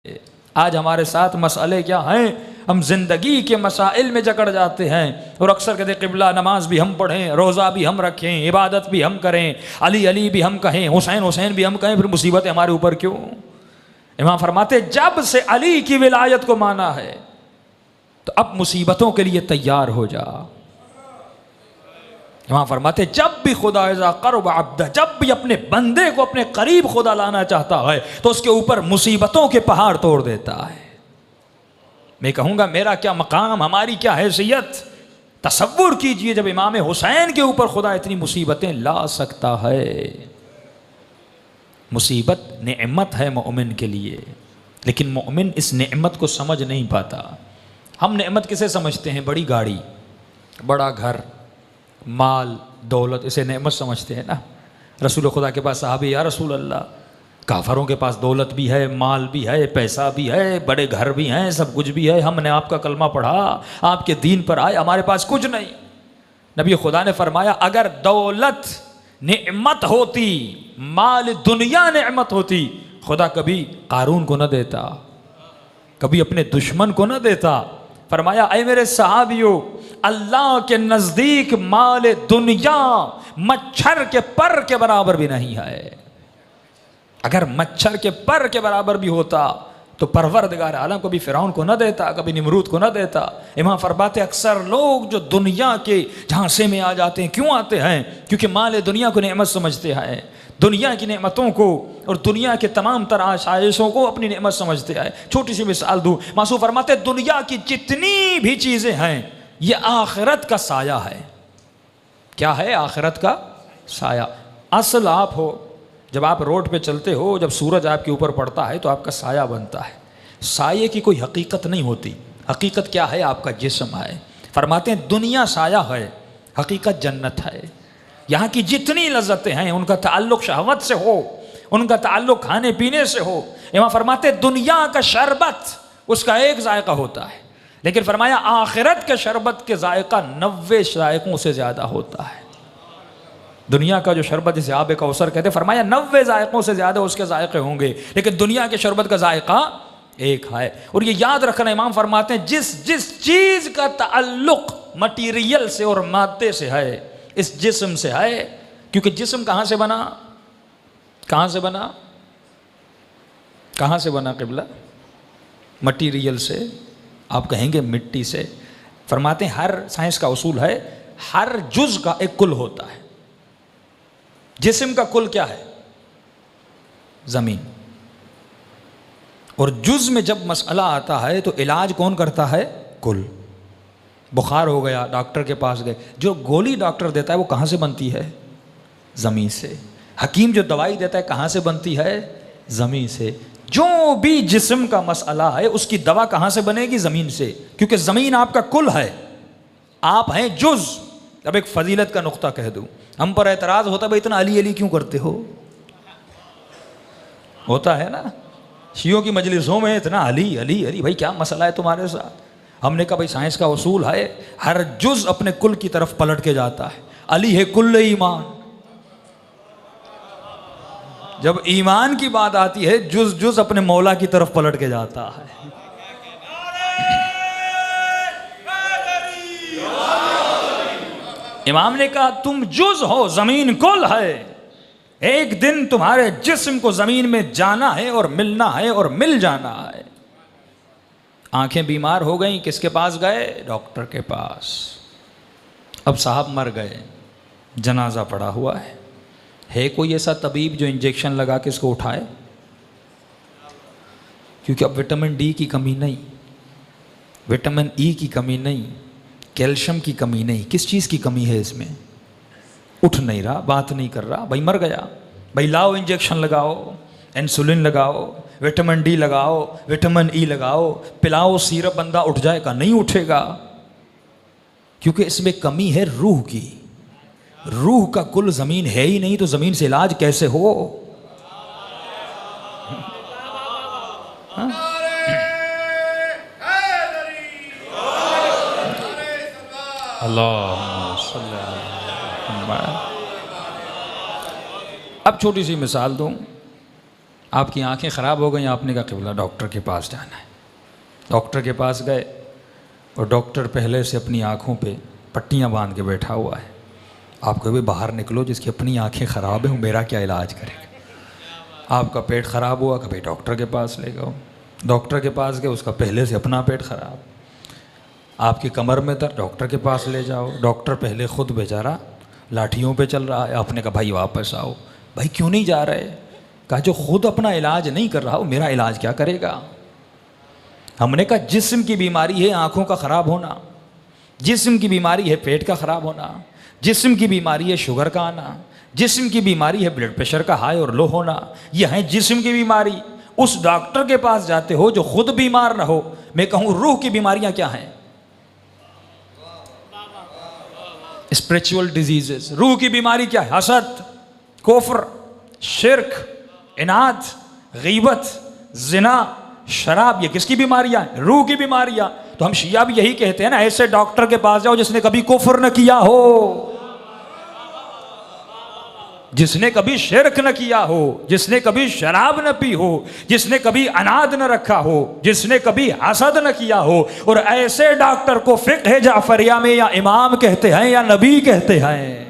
आज हमारे साथ मसले क्या हैं, हम जिंदगी के मसाइल में जकड़ जाते हैं और अक्सर कहते क़िबला नमाज भी हम पढ़ें, रोज़ा भी हम रखें, इबादत भी हम करें, अली अली भी हम कहें, हुसैन हुसैन भी हम कहें, फिर मुसीबतें हमारे ऊपर क्यों। इमाम फरमाते जब से अली की विलायत को माना है तो अब मुसीबतों के लिए तैयार हो जा। इमाम फरमाते जब भी खुदा क़रब अब्द, जब भी अपने बंदे को अपने करीब खुदा लाना चाहता है तो उसके ऊपर मुसीबतों के पहाड़ तोड़ देता है। मैं कहूँगा मेरा क्या मकाम, हमारी क्या हैसियत। तसव्वुर कीजिए जब इमाम हुसैन के ऊपर खुदा इतनी मुसीबतें ला सकता है। मुसीबत नेमत है मोमिन के लिए, लेकिन मोमिन इस नेमत को समझ नहीं पाता। हम नेमत किसे समझते हैं? बड़ी गाड़ी, बड़ा घर, माल दौलत, इसे नेमत समझते हैं ना। रसूल खुदा के पास साहबी, या रसूल अल्लाह, काफरों के पास दौलत भी है, माल भी है, पैसा भी है, बड़े घर भी हैं, सब कुछ भी है, हमने आपका कलमा पढ़ा, आपके दीन पर आए, हमारे पास कुछ नहीं। नबी खुदा ने फरमाया अगर दौलत नेमत होती, माल दुनिया नेमत होती, खुदा कभी कारून को न देता, कभी अपने दुश्मन को न देता। फरमाया ऐ मेरे सहाबियों, अल्लाह के नज़दीक माल दुनिया मच्छर के पर के बराबर भी नहीं है। अगर मच्छर के पर के बराबर भी होता तो परवरदिगार आलम कभी फ़िरौन को न देता, कभी निमरूद को न देता। इमाम फरमाते अक्सर लोग जो दुनिया के झांसे में आ जाते हैं, क्यों आते हैं? क्योंकि माल दुनिया को नेमत समझते हैं, दुनिया की नेमतों को और दुनिया के तमाम तरह आशाइशों को अपनी नेमत समझते हैं। छोटी सी मिसाल दूँ, मासूम फरमाते दुनिया की जितनी भी चीज़ें हैं ये आखिरत का साया है। क्या है? आखिरत का साया। असल आप हो, जब आप रोड पे चलते हो, जब सूरज आपके ऊपर पड़ता है तो आपका साया बनता है। साये की कोई हकीकत नहीं होती। हकीकत क्या है? आपका जिस्म है। फरमाते हैं दुनिया साया है, हकीकत जन्नत है। यहाँ की जितनी लज्जतें हैं उनका ताल्लुक़ शहवत से हो, उनका ताल्लुक़ खाने पीने से हो। इमाम फरमाते दुनिया का शरबत उसका एक जायका होता है, लेकिन फरमाया आखिरत के शरबत के जायका 90 जायकों से ज़्यादा होता है। दुनिया का जो शरबत जिसे आब कौसर कहते, फरमाया 90 जायकों से ज़्यादा उसके जायके होंगे, लेकिन दुनिया के शरबत का जायका एक है। और ये याद रखना, इमाम फरमाते हैं जिस जिस चीज़ का ताल्लुक़ मटीरियल से और मादे से है, इस जिस्म से है, क्योंकि जिस्म कहाँ से बना? कहाँ से बना? कहाँ से बना क़िबला? मटीरियल से। आप कहेंगे मिट्टी से। फरमाते हैं हर साइंस का उसूल है, हर जुज़ का एक कुल होता है। जिस्म का कुल क्या है? ज़मीन। और जुज़ में जब मसला आता है तो इलाज कौन करता है? कुल। बुखार हो गया, डॉक्टर के पास गए, जो गोली डॉक्टर देता है वो कहाँ से बनती है? ज़मीन से। हकीम जो दवाई देता है कहाँ से बनती है? ज़मीन से। जो भी जिस्म का मसला है उसकी दवा कहाँ से बनेगी? ज़मीन से, क्योंकि ज़मीन आपका कुल है, आप हैं जुज़। अब एक फजीलत का नुक्ता कह दूँ, हम पर एतराज़ होता है भाई इतना अली अली क्यों करते हो? होता है ना, शियों की मजलिसों में इतना अली अली अली, भाई क्या मसला है तुम्हारे साथ? हमने कहा भाई साइंस का उसूल है, हर जुज़ अपने कुल की तरफ पलट के जाता है। अली है कुल ईमान। जब ईमान की बात आती है जुज़ जुज़ अपने मौला की तरफ पलट के जाता है। इमाम ने कहा तुम जुज़ हो, ज़मीन कुल है। एक दिन तुम्हारे जिस्म को ज़मीन में जाना है और मिलना है और मिल जाना है। आंखें बीमार हो गई, किसके पास गए? डॉक्टर के पास। अब साहब मर गए, जनाजा पड़ा हुआ है कोई ऐसा तबीब जो इंजेक्शन लगा के इसको उठाए? क्योंकि अब विटामिन डी की कमी नहीं, विटामिन ई की कमी नहीं, कैल्शियम की कमी नहीं, किस चीज़ की कमी है इसमें? उठ नहीं रहा, बात नहीं कर रहा, भाई मर गया। भाई लाओ इंजेक्शन लगाओ, इंसुलिन लगाओ, विटामिन डी लगाओ, विटामिन ई लगाओ, पिलाओ सिरप, बंदा उठ जाएगा? नहीं उठेगा, क्योंकि इसमें कमी है रूह की। रूह का कुल ज़मीन है ही नहीं, तो ज़मीन से इलाज कैसे हो? हाँ? अब छोटी सी मिसाल दूं, आपकी आंखें ख़राब हो गई, आपने कहा क़िबला डॉक्टर के पास जाना है। डॉक्टर के पास गए और डॉक्टर पहले से अपनी आँखों पे पट्टियाँ बांध के बैठा हुआ है। आप कभी बाहर निकलो, जिसकी अपनी आँखें ख़राब हैं वो मेरा क्या इलाज करेगा। आपका पेट ख़राब हुआ, कभी डॉक्टर के पास ले गए, डॉक्टर के पास गए, उसका पहले से अपना पेट ख़राब। आपकी कमर में दर्द, डॉक्टर के पास ले जाओ, डॉक्टर पहले ख़ुद बेचारा लाठियों पे चल रहा है। आपने कहा भाई वापस आओ। भाई क्यों नहीं जा रहे? कहा जो खुद अपना इलाज नहीं कर रहा वो मेरा इलाज क्या करेगा। हमने कहा जिस्म की बीमारी है आँखों का ख़राब होना, जिस्म की बीमारी है पेट का ख़राब होना, जिस्म की बीमारी है शुगर का आना, जिस्म की बीमारी है ब्लड प्रेशर का हाई और लो होना। यह है जिस्म की बीमारी। उस डॉक्टर के पास जाते हो जो खुद बीमार ना हो। मैं कहूँ रूह की बीमारियाँ क्या हैं? Spiritual diseases. रूह की बीमारी क्या है? हसद, कुफ्र, शिर्क, इनाद, गीबत, जिना, शराब। ये किसकी बीमारियां हैं? रूह की बीमारियां। तो हम शिया भी यही कहते हैं ना, ऐसे डॉक्टर के पास जाओ जिसने कभी कुफ्र न किया हो, जिसने कभी शिर्क न किया हो, जिसने कभी शराब न पी हो, जिसने कभी अनाद न रखा हो, जिसने कभी हसद न किया हो। और ऐसे डॉक्टर को फिक्ह जाफरिया में या इमाम कहते हैं या नबी कहते हैं।